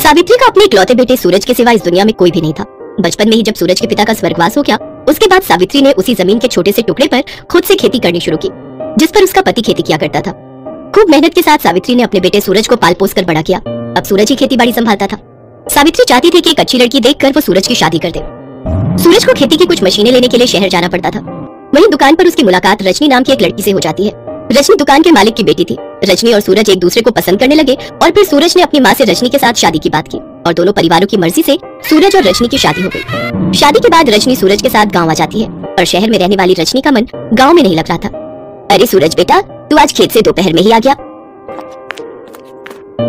सावित्री का अपने इकलौते बेटे सूरज के सिवा इस दुनिया में कोई भी नहीं था। बचपन में ही जब सूरज के पिता का स्वर्गवास हो गया, उसके बाद सावित्री ने उसी जमीन के छोटे से टुकड़े पर खुद से खेती करनी शुरू की, जिस पर उसका पति खेती किया करता था। खूब मेहनत के साथ सावित्री ने अपने बेटे सूरज को पाल पोस कर बड़ा किया। अब सूरज ही खेती बाड़ी संभालता था। सावित्री चाहती थी कि एक अच्छी लड़की देखकर वो सूरज की शादी कर दे। सूरज को खेती की कुछ मशीनें लेने के लिए शहर जाना पड़ता था। वहीं दुकान पर उसकी मुलाकात रजनी नाम की एक लड़की से हो जाती है। रजनी दुकान के मालिक की बेटी थी। रजनी और सूरज एक दूसरे को पसंद करने लगे और फिर सूरज ने अपनी माँ से रजनी के साथ शादी की बात की और दोनों परिवारों की मर्जी से सूरज और रजनी की शादी हो गई। शादी के बाद रजनी सूरज के साथ गाँव आ जाती है और शहर में रहने वाली रजनी का मन गाँव में नहीं लग रहा था। अरे सूरज बेटा, तू आज खेत से दोपहर में ही आ गया।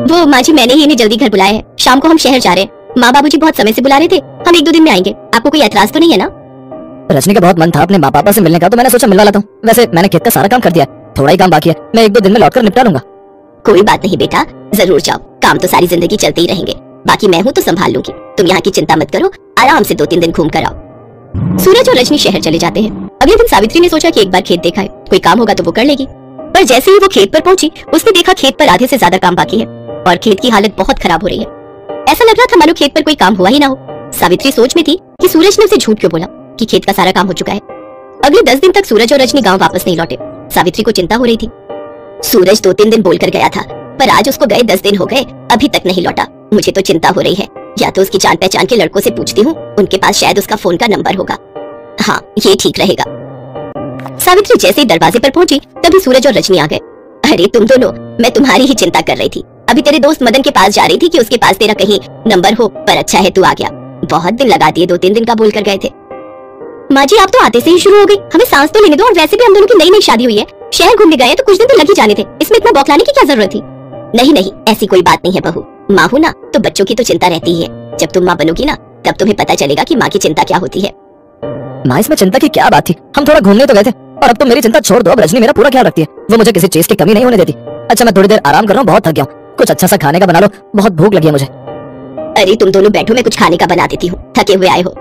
वो माँ जी, मैंने ही इन्हें जल्दी घर बुलाया है। शाम को हम शहर जा रहे हैं। माँ बाबूजी बहुत समय से बुला रहे थे। हम 1-2 दिन में आएंगे। आपको कोई एतराज तो नहीं है ना? रजनी का बहुत मन था अपने माँ पापा से मिलने का, तो मैंने सोचा मिलवा लाता हूँ। वैसे मैंने खेत का सारा काम कर दिया, थोड़ा ही काम बाकी है। मैं 1-2 दिन में लौटकर निपटा लूंगा। कोई बात नहीं बेटा, जरूर जाओ। काम तो सारी जिंदगी चलते ही रहेंगे। बाकी मैं हूँ तो संभाल लूंगी। तुम यहाँ की चिंता मत करो, आराम से 2-3 दिन घूम कर आओ। सूरज और रजनी शहर चले जाते हैं। अगले दिन सावित्री ने सोचा कि एक बार खेत देखा है, कोई काम होगा तो वो कर लेगी। पर जैसे ही वो खेत पर पहुंची, उसने देखा खेत पर आधे से ज्यादा काम बाकी है और खेत की हालत बहुत खराब हो रही है। ऐसा लग रहा था मानो खेत पर कोई काम हुआ ही ना हो। सावित्री सोच में थी कि सूरज ने उसे झूठ क्यों बोला कि खेत का सारा काम हो चुका है। अगले 10 दिन तक सूरज और रजनी गांव वापस नहीं लौटे। सावित्री को चिंता हो रही थी। सूरज 2-3 दिन बोलकर गया था, पर आज उसको गए 10 दिन हो गए, अभी तक नहीं लौटा। मुझे तो चिंता हो रही है। या तो उसकी जान पहचान के लड़कों से पूछती हूँ, उनके पास शायद उसका फोन का नंबर होगा। हाँ, ये ठीक रहेगा। सावित्री जैसे ही दरवाजे पर पहुंची, तभी सूरज और रजनी आ गए। अरे तुम दोनों, मैं तुम्हारी ही चिंता कर रही थी। अभी तेरे दोस्त मदन के पास जा रही थी कि उसके पास तेरा कहीं नंबर हो, पर अच्छा है तू आ गया। बहुत दिन लगा दिए, 2-3 दिन का बोल कर गए थे। माँ जी, आप तो आते से ही शुरू हो गई। हमें सांस तो लेने दो। और वैसे भी हम दोनों की नई शादी हुई है, शहर घूमने गए तो कुछ दिन तो लग ही जाने थे। इसमें इतना बौखलाने की क्या जरूरत थी? नहीं नहीं, ऐसी कोई बात नहीं है बहू। माँ हूँ ना, तो बच्चों की तो चिंता रहती ही है। जब तुम माँ बनोगी ना, तब तुम्हें पता चलेगा कि माँ की चिंता क्या होती है। माँ, इसमें चिंता की क्या बात थी? हम थोड़ा घूमने तो गए थे और अब तो मेरी चिंता छोड़ दो। अब रजनी मेरा पूरा ख्याल रखती है, वो मुझे किसी चीज की कमी नहीं होने देती। अच्छा, मैं थोड़ी देर आराम कर रहा हूँ, बहुत थक गया हूँ। कुछ अच्छा सा खाने का बना लो, बहुत भूख लगी है मुझे। अरे तुम दोनों बैठो, मैं कुछ खाने का बना देती हूँ। थके हुए आए हो।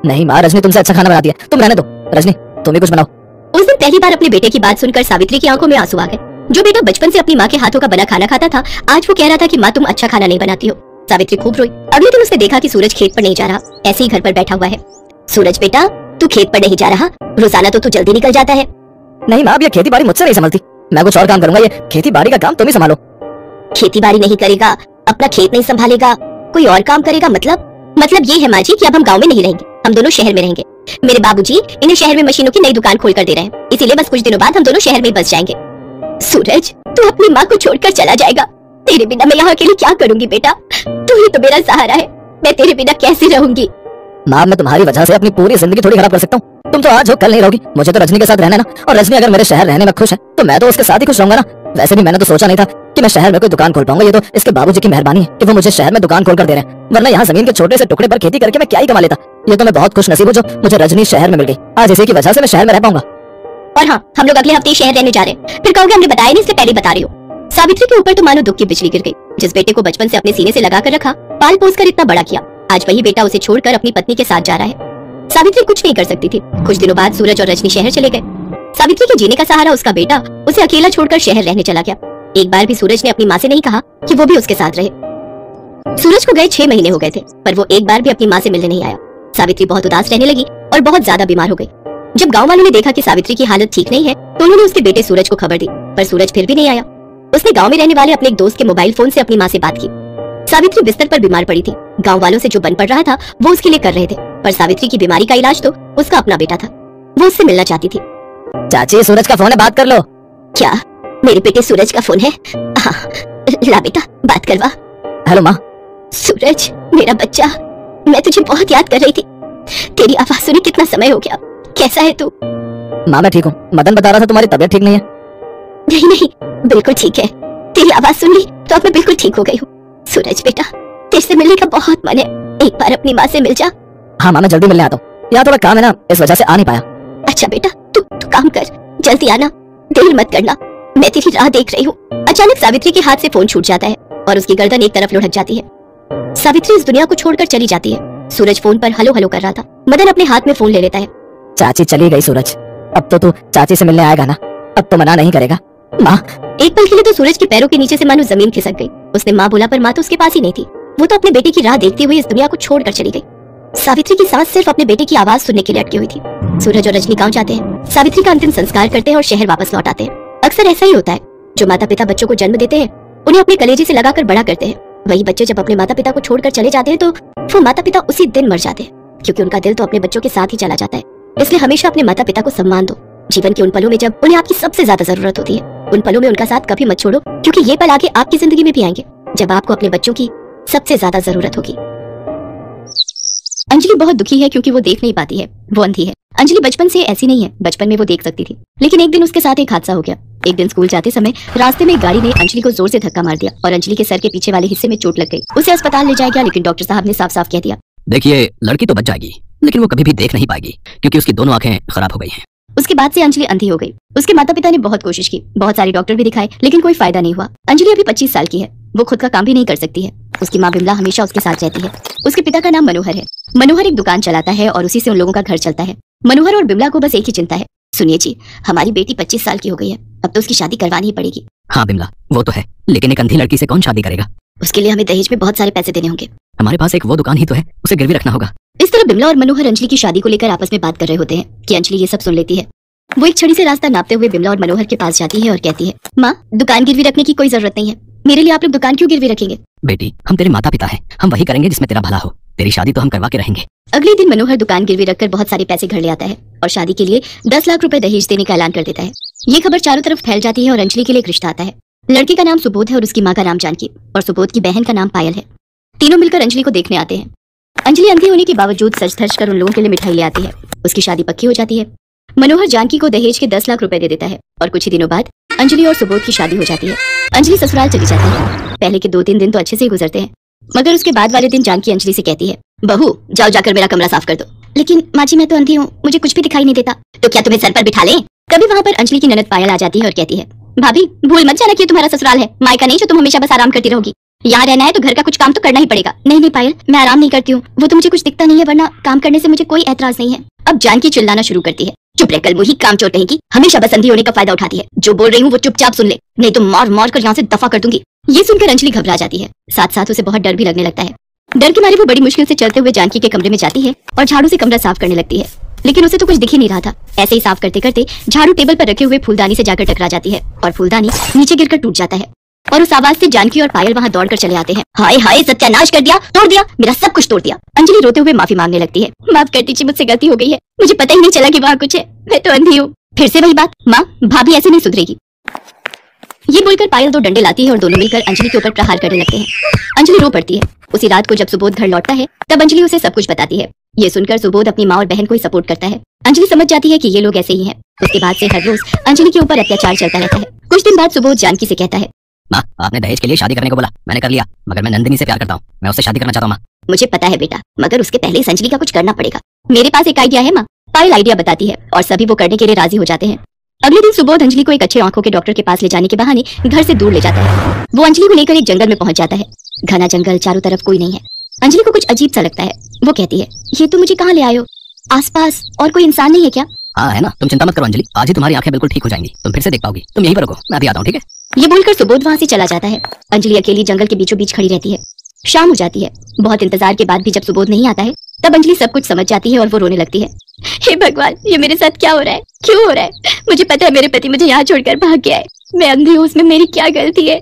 नहीं माँ, रजनी तुमसे अच्छा खाना बनाती है, तुम रहने दो। रजनी, तुम भी कुछ बनाओ। उस दिन पहली बार अपने बेटे की बात सुनकर सावित्री की आंखों में आंसू आ गए। जो बेटा बचपन से अपनी माँ के हाथों का बना खाना खाता था, आज वो कह रहा था कि माँ तुम अच्छा खाना नहीं बनाती हो। सावित्री खूब रोई। अगले दिन उसने देखा कि सूरज खेत पर नहीं जा रहा, ऐसे ही घर पर बैठा हुआ है। सूरज बेटा, तू खेत पर नहीं जा रहा? रोजाना तो तू जल्दी निकल जाता है। नहीं माँ, अब ये खेती बाड़ी मुझसे नहीं संभलती। मैं कुछ और काम करूंगा, ये खेती बाड़ी का काम तुम ही संभालो। खेती बाड़ी नहीं करेगा, अपना खेत नहीं संभालेगा, कोई और काम करेगा? मतलब ये है माँ जी कि अब हम गाँव में नहीं रहेंगे, हम दोनों शहर में रहेंगे। मेरे बाबूजी इन्हें शहर में मशीनों की नई दुकान खोल कर दे रहे हैं, इसीलिए बस कुछ दिनों बाद हम दोनों शहर में बस जाएंगे। सूरज, तू अपनी माँ को छोड़कर चला जाएगा। तेरे बिना मैं यहाँ अकेली क्या करूंगी बेटा? तू ही तो मेरा सहारा है, मैं तेरे बिना कैसे रहूंगी? माँ, मैं तुम्हारी वजह से अपनी पूरी जिंदगी थोड़ी खराब कर सकता हूँ। तुम तो आज हो कल नहीं रहोगी। मुझे तो रजनी के साथ रहना है ना, और रजनी अगर मेरे शहर रहने में खुश है तो मैं तो उसके साथ ही खुश रहूंगा ना। वैसे भी मैंने तो सोचा नहीं था कि मैं शहर में कोई दुकान खोल पाऊंगा। ये तो इसके बाबूजी की मेहरबानी है कि वो मुझे शहर में दुकान खोल कर दे रहे हैं, वरना यहाँ जमीन के छोटे से टुकड़े पर खेती करके मैं क्या ही कमा लेता। ये तो मैं बहुत खुश नसीब हूँ जो मुझे रजनी शहर में मिल गई। आज इसी की वजह से मैं शहर में रह पाऊंगा। और हाँ, हम लोग अगले हफ्ते शहर रहने जा रहे हैं। फिर कहोगे हमने बताया नहीं, इसलिए पहले बता रही हो। सावित्री के ऊपर तो मानो दुख की बिजली गिर गई। जिस बेटे को बचपन से अपने सीने से लगा कर रखा, पाल पोस कर इतना बड़ा किया, आज वही बेटा उसे छोड़कर अपनी पत्नी के साथ जा रहा है। सावित्री कुछ नहीं कर सकती थी। कुछ दिनों बाद सूरज और रजनी शहर चले गए। सावित्री के जीने का सहारा उसका बेटा उसे अकेला छोड़कर शहर रहने चला गया। एक बार भी सूरज ने अपनी माँ से नहीं कहा कि वो भी उसके साथ रहे। सूरज को गए 6 महीने हो गए थे, पर वो एक बार भी अपनी माँ से मिलने नहीं आया। सावित्री बहुत उदास रहने लगी और बहुत ज्यादा बीमार हो गई। जब गाँव वालों ने देखा कि सावित्री की हालत ठीक नहीं है, तो उन्होंने उसके बेटे सूरज को खबर दी, पर सूरज फिर भी नहीं आया। उसने गाँव में रहने वाले अपने एक दोस्त के मोबाइल फोन से अपनी माँ से बात की। सावित्री बिस्तर पर बीमार पड़ी थी। गाँव वालों से जो बन पड़ रहा था वो उसके लिए कर रहे थे, पर सावित्री की बीमारी का इलाज तो उसका अपना बेटा था। वो उससे मिलना चाहती थी। चाची, सूरज का फोन है, बात कर लो। क्या मेरे बेटे सूरज का फोन है? हाँ, ला बेटा, बात करवा। हेलो माँ। सूरज, मेरा बच्चा, मैं तुझे बहुत याद कर रही थी। तेरी आवाज सुने कितना समय हो गया। कैसा है तू? माँ, मैं ठीक हूँ। मदन बता रहा था तुम्हारी तबीयत ठीक नहीं है। नहीं नहीं, बिल्कुल ठीक है। तेरी आवाज सुन ली तो अब मैं बिल्कुल ठीक हो गई हूँ। सूरज बेटा, तेरे से मिलने का बहुत मन है, एक बार अपनी माँ से मिल जा। हाँ माँ, मैं जल्दी मिलने आता हूँ। यहाँ थोड़ा काम है ना, इस वजह से आ नहीं पाया। अच्छा बेटा, तू काम कर, जल्दी आना, देर मत करना, मैं तेरी राह देख रही हूँ। अचानक सावित्री के हाथ से फोन छूट जाता है और उसकी गर्दन एक तरफ लुढ़क जाती है। सावित्री इस दुनिया को छोड़कर चली जाती है। सूरज फोन पर हेलो हेलो कर रहा था। मदन अपने हाथ में फोन ले लेता है। चाची चली गई सूरज, अब तो तू चाची से मिलने आएगा ना? अब तो मना नहीं करेगा? माँ, एक पल के लिए तो सूरज के पैरों के नीचे से मानो जमीन खिसक गई। उसने माँ बोला, पर माँ तो उसके पास ही नहीं थी। वो तो अपने बेटे की राह देखते हुए इस दुनिया को छोड़कर चली गई। सावित्री की सांस सिर्फ अपने बेटे की आवाज सुनने के लिए अटकी हुई थी। सूरज और रजनी गांव जाते हैं, सावित्री का अंतिम संस्कार करते हैं और शहर वापस लौट आते हैं। अक्सर ऐसा ही होता है, जो माता पिता बच्चों को जन्म देते हैं उन्हें अपने कलेजे से लगाकर बड़ा करते हैं। वही बच्चे जब अपने माता पिता को छोड़कर चले जाते हैं तो वो माता पिता उसी दिन मर जाते हैं, क्योंकि उनका दिल तो अपने बच्चों के साथ ही चला जाता है। इसलिए हमेशा अपने माता पिता को सम्मान दो। जीवन के उन पलों में जब उन्हें आपकी सबसे ज्यादा जरूरत होती है, उन पलों में उनका साथ कभी मत छोड़ो, क्योंकि ये पल आगे आपकी जिंदगी में भी आएंगे जब आपको अपने बच्चों की सबसे ज्यादा जरूरत होगी। अंजलि बहुत दुखी है क्योंकि वो देख नहीं पाती है, वो अंधी है। अंजलि बचपन से ऐसी नहीं है, बचपन में वो देख सकती थी, लेकिन एक दिन उसके साथ एक हादसा हो गया। एक दिन स्कूल जाते समय रास्ते में एक गाड़ी ने अंजलि को जोर से धक्का मार दिया और अंजलि के सर के पीछे वाले हिस्से में चोट लग गई। उसे अस्पताल ले जाया गया, लेकिन डॉक्टर साहब ने साफ साफ कह दिया, देखिए लड़की तो बच जाएगी, लेकिन वो कभी भी देख नहीं पाएगी क्योंकि उसकी दोनों आंखें खराब हो गई हैं। उसके बाद से अंजलि अंधी हो गई। उसके माता पिता ने बहुत कोशिश की, बहुत सारे डॉक्टर भी दिखाए, लेकिन कोई फायदा नहीं हुआ। अंजलि अभी 25 साल की है, वो खुद का काम भी नहीं कर सकती है। उसकी माँ बिमला हमेशा उसके साथ रहती है। उसके पिता का नाम मनोहर है। मनोहर एक दुकान चलाता है और उसी से उन लोगों का घर चलता है। मनोहर और बिमला को बस एक ही चिंता है, सुनिए जी, हमारी बेटी 25 साल की हो गई है, अब तो उसकी शादी करवानी ही पड़ेगी। हाँ बिमला, वो तो है, लेकिन एक अंधी लड़की से कौन शादी करेगा? उसके लिए हमें दहेज में बहुत सारे पैसे देने होंगे। हमारे पास एक वो दुकान ही तो है, उसे गिरवी रखना होगा। इस तरह बिमला और मनोहर अंजलि की शादी को लेकर आपस में बात कर रहे होते हैं कि अंजलि ये सब सुन लेती है। वो एक छड़ी से रास्ता नापते हुए बिमला और मनोहर के पास जाती है और कहती है, माँ, दुकान गिरवी रखने की कोई जरूरत नहीं है, मेरे लिए आप लोग दुकान क्यों गिरवी रखेंगे? बेटी, हम तेरे माता पिता हैं, हम वही करेंगे जिसमें तेरा भला हो। तेरी शादी तो हम करवा के रहेंगे। अगले दिन मनोहर दुकान गिरवी रखकर बहुत सारे पैसे घर ले आता है और शादी के लिए 10 लाख रुपए दहेज देने का ऐलान कर देता है। ये खबर चारों तरफ फैल जाती है और अंजलि के लिए एक रिश्ता आता है। लड़के का नाम सुबोध है और उसकी माँ का नाम जानकी और सुबोध की बहन का नाम पायल है। तीनों मिलकर अंजलि को देखने आते हैं। अंजलि अंधी होने के बावजूद सज धज कर उन लोगों के लिए मिठाई ले आती है। उसकी शादी पक्की हो जाती है। मनोहर जानकी को दहेज के 10 लाख रुपए दे देता है और कुछ ही दिनों बाद अंजलि और सुबोध की शादी हो जाती है। अंजलि ससुराल चली जाती है। पहले के 2-3 दिन तो अच्छे से ही गुजरते हैं, मगर उसके बाद वाले दिन जानकी अंजलि से कहती है, बहू जाओ जाकर मेरा कमरा साफ कर दो। लेकिन माँ जी, मैं तो अंधी हूँ, मुझे कुछ भी दिखाई नहीं देता। तो क्या तुम्हें सर पर बिठा लें? तभी वहाँ पर अंजलि की ननद पायल आ जाती है और कहती है, भाभी भूल मत जाना कि तुम्हारा ससुराल है, मायका नहीं जो तुम हमेशा बस आराम करती रहोगी। यहाँ रहना है तो घर का कुछ काम तो करना ही पड़ेगा। नहीं नहीं पायल, मैं आराम नहीं करती हूँ, वो तो मुझे कुछ दिखता नहीं है, वरना काम करने से मुझे कोई ऐतराज नहीं है। अब जानकी चिल्लाना शुरू करती है, चुप रहकर मुही कामचोर कहेगी, हमेशा बस अंधी होने का फायदा उठाती है। जो बोल रही हूँ वो चुपचाप सुन ले, नहीं तो मार मार कर यहाँ से दफा कर दूंगी। ये सुनकर अंजलि घबरा जाती है, साथ साथ उसे बहुत डर भी लगने लगता है। डर के मारे वो बड़ी मुश्किल से चलते हुए जानकी के कमरे में जाती है और झाड़ू से कमरा साफ करने लगती है, लेकिन उसे तो कुछ दिख ही नहीं रहा था। ऐसे ही साफ करते करते झाड़ू टेबल पर रखे हुए फूलदानी से जाकर टकरा जाती है और फूलदानी नीचे गिरकर टूट जाता है और उस आवाज से जानकी और पायल वहाँ दौड़कर चले आते हैं। हाय हाय, सत्यानाश कर दिया, तोड़ दिया, मेरा सब कुछ तोड़ दिया। अंजलि रोते हुए माफी मांगने लगती है, माफ कर दीजिए, मुझसे गलती हो गई है, मुझे पता ही नहीं चला कि वहाँ कुछ है, मैं तो अंधी हूँ। फिर से वही बात, माँ भाभी ऐसे नहीं सुधरेगी। ये बोलकर पायल 2 डंडे लाती है और दोनों मिलकर अंजलि के ऊपर प्रहार करने लगते हैं। अंजलि रो पड़ती है। उसी रात को जब सुबोध घर लौटता है तब अंजलि उसे सब कुछ बताती है। ये सुनकर सुबोध अपनी माँ और बहन को ही सपोर्ट करता है। अंजलि समझ जाती है कि ये लोग ऐसे ही हैं। उसके बाद से हर रोज अंजलि के ऊपर अत्याचार चलता रहता है। कुछ दिन बाद सुबोध जानकी से कहता है, माँ, आपने दहेज के लिए शादी करने को बोला, मैंने कर लिया, मगर मैं नंदिनी से प्यार करता हूँ, मैं उससे शादी करना चाहता हूँ। माँ, मुझे पता है बेटा, मगर उसके पहले इस अंजलि का कुछ करना पड़ेगा। मेरे पास एक आइडिया है माँ। पायल आइडिया बताती है और सभी वो करने के लिए राजी हो जाते हैं। अगले दिन सुबोध अंजलि को एक अच्छे आंखों के डॉक्टर के पास ले जाने के बहाने घर से दूर ले जाता है। वो अंजलि को लेकर एक जंगल में पहुंच जाता है। घना जंगल, चारों तरफ कोई नहीं है। अंजलि को कुछ अजीब सा लगता है। वो कहती है, ये तो मुझे कहाँ ले आए हो? आसपास और कोई इंसान नहीं है क्या? हाँ है ना, तुम चिंता मत करो अंजलि, आज ही तुम्हारी आंखें बिल्कुल ठीक हो जाएंगी, तुम फिर से देख पाओगी। तुम यहीं पर रुको, मैं अभी आता हूँ, ठीक है? ये बोलकर सुबोध वहाँ से चला जाता है। अंजलि अकेली जंगल के बीचों बीच खड़ी रहती है। शाम हो जाती है। बहुत इंतजार के बाद भी जब सुबोध नहीं आता है तब अंजलि सब कुछ समझ जाती है और वो रोने लगती है। हे भगवान, ये मेरे साथ क्या हो रहा है? क्यों हो रहा है? मुझे पता है मेरे पति मुझे यहाँ छोड़कर भाग गया है, मैं अंधी हूँ, उसमें मेरी क्या गलती है?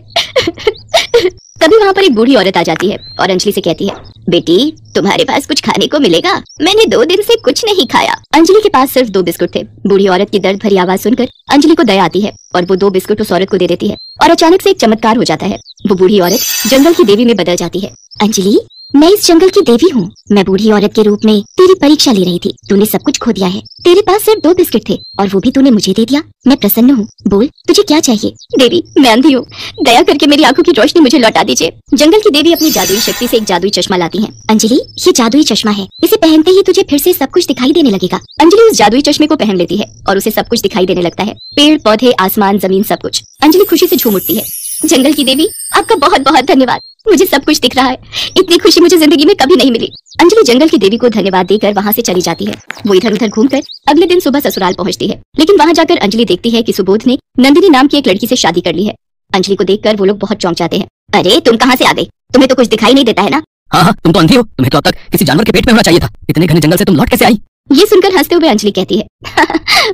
तभी वहाँ पर एक बूढ़ी औरत आ जाती है और अंजलि से कहती है, बेटी तुम्हारे पास कुछ खाने को मिलेगा? मैंने 2 दिन से कुछ नहीं खाया। अंजलि के पास सिर्फ 2 बिस्कुट थे। बूढ़ी औरत की दर्द भरी आवाज सुनकर अंजलि को दया आती है और वो 2 बिस्कुट उस औरत को दे देती है और अचानक से एक चमत्कार हो जाता है। वो बूढ़ी औरत जंगल की देवी में बदल जाती है। अंजलि, मैं इस जंगल की देवी हूँ। मैं बूढ़ी औरत के रूप में तेरी परीक्षा ले रही थी। तूने सब कुछ खो दिया है। तेरे पास सिर्फ 2 बिस्किट थे और वो भी तूने मुझे दे दिया। मैं प्रसन्न हूँ। बोल, तुझे क्या चाहिए? देवी, मैं अंधी हूँ, दया करके मेरी आंखों की रोशनी मुझे लौटा दीजिए। जंगल की देवी अपनी जादुई शक्ति से एक जादुई चश्मा लाती है। अंजलि, ये जादुई चश्मा है, इसे पहनते ही तुझे फिर से सब कुछ दिखाई देने लगेगा। अंजलि उस जादुई चश्मे को पहन लेती है और उसे सब कुछ दिखाई देने लगता है। पेड़ पौधे, आसमान, जमीन, सब कुछ। अंजलि खुशी से झूम उठती है। जंगल की देवी, आपका बहुत बहुत धन्यवाद, मुझे सब कुछ दिख रहा है। इतनी खुशी मुझे जिंदगी में कभी नहीं मिली। अंजलि जंगल की देवी को धन्यवाद देकर वहाँ से चली जाती है। वो इधर उधर घूमकर अगले दिन सुबह ससुराल पहुँचती है, लेकिन वहाँ जाकर अंजलि देखती है कि सुबोध ने नंदिनी नाम की एक लड़की से शादी कर ली है। अंजलि को देखकर वो लोग बहुत चौंक जाते हैं। अरे तुम कहाँ से आ गई? तुम्हें तो कुछ दिखाई नहीं देता है ना? हाँ हाँ, तुम तो अंधी हो, तुम्हें तो अब तक किसी जानवर के पेट में होना चाहिए था। इतने घने जंगल से तुम लौट कैसे आई? ये सुनकर हंसते हुए अंजलि कहती है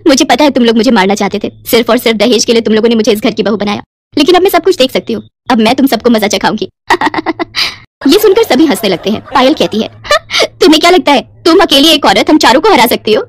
मुझे पता है तुम लोग मुझे मारना चाहते थे, सिर्फ और सिर्फ दहेज के लिए तुम लोगों ने मुझे इस घर की बहू बनाया, लेकिन अब मैं सब कुछ देख सकती हूँ। अब मैं तुम सबको मजा चखाऊंगी। ये सुनकर सभी हंसने लगते हैं। पायल कहती है तुम्हें क्या लगता है तुम अकेली एक औरत हम चारों को हरा सकती हो?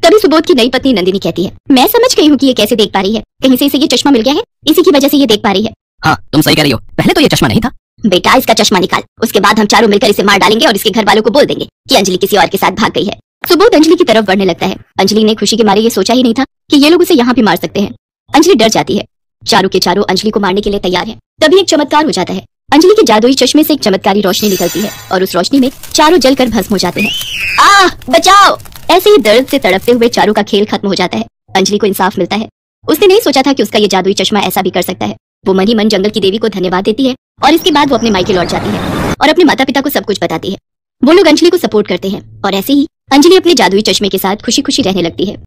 तभी सुबोध की नई पत्नी नंदिनी कहती है मैं समझ गई हूँ कि ये कैसे देख पा रही है, कहीं से इसे ये चश्मा मिल गया है, इसी की वजह से ये देख पा रही है। हाँ तुम सही कह रही हो, पहले तो ये चश्मा नहीं था। बेटा इसका चश्मा निकाल, उसके बाद हम चारों मिलकर इसे मार डालेंगे और इसके घर वालों को बोल देंगे कि अंजलि किसी और के साथ भाग गई है। सुबोध अंजलि की तरफ बढ़ने लगता है। अंजलि ने खुशी के मारे ये सोचा ही नहीं था कि ये लोग उसे यहाँ भी मार सकते हैं। अंजलि डर जाती है। चारों के चारों अंजलि को मारने के लिए तैयार है। तभी एक चमत्कार हो जाता है। अंजलि के जादुई चश्मे से एक चमत्कारी रोशनी निकलती है और उस रोशनी में चारों जलकर भस्म हो जाते हैं। बचाओ! ऐसे ही दर्द से तड़पते हुए चारों का खेल खत्म हो जाता है। अंजलि को इंसाफ मिलता है। उसने नहीं सोचा था कि उसका ये जादुई चश्मा ऐसा भी कर सकता है। वो मन ही मन जंगल की देवी को धन्यवाद देती है और इसके बाद वो अपने मायके लौट जाती है और अपने माता पिता को सब कुछ बताती है। वो लोग अंजलि को सपोर्ट करते हैं और ऐसे ही अंजलि अपने जादुई चश्मे के साथ खुशी खुशी रहने लगती है।